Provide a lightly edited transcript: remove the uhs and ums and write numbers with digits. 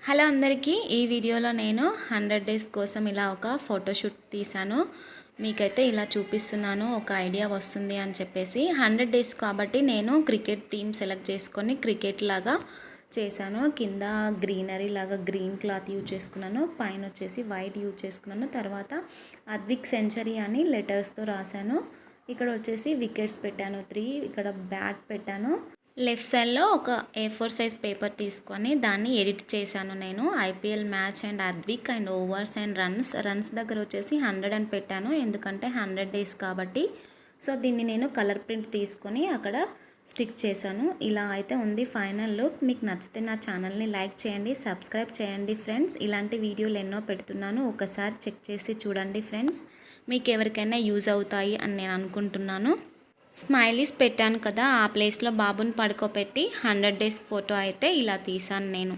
Hello అందరికీ, ఈ వీడియోలో నేను 100 డేస్ కోసం ఇలా ఒక ఫోటోషూట్ తీశాను. మీకైతే ఇలా చూపిస్తున్నాను, ఒక ఐడియా వస్తుంది అని చెప్పేసి. 100 డేస్ కాబట్టి నేను క్రికెట్ థీమ్ సెలెక్ట్ చేసుకొని క్రికెట్ లాగా చేశాను. కింద గ్రీనరీ లాగా గ్రీన్ క్లాత్ యూజ్ చేసుకున్నాను, పైన వచ్చేసి వైట్ యూజ్ చేసుకున్నాను. తర్వాత అద్విక్ సెంచరీ అని లెటర్స్తో రాశాను. ఇక్కడ వచ్చేసి వికెట్స్ పెట్టాను 3, ఇక్కడ బ్యాట్ పెట్టాను. లెఫ్ట్ సైడ్లో ఒక A4 సైజ్ పేపర్ తీసుకొని దాన్ని ఎడిట్ చేశాను నేను. IPL match and Advik and overs and runs దగ్గర వచ్చేసి 100 అని పెట్టాను, ఎందుకంటే 100 డేస్ కాబట్టి. సో దీన్ని నేను కలర్ ప్రింట్ తీసుకొని అక్కడ స్టిక్ చేశాను. ఇలా అయితే ఉంది ఫైనల్ లుక్. మీకు నచ్చితే నా ఛానల్ని లైక్ చేయండి, సబ్స్క్రైబ్ చేయండి ఫ్రెండ్స్. ఇలాంటి వీడియోలు ఎన్నో పెడుతున్నాను, ఒకసారి చెక్ చేసి చూడండి ఫ్రెండ్స్. మీకు ఎవరికైనా యూజ్ అవుతాయి అని నేను అనుకుంటున్నాను. స్మైలీస్ పెట్టాను కదా, ఆ ప్లేస్లో బాబుని పడుకోబెట్టి 100 డేస్ ఫోటో అయితే ఇలా తీసాను నేను.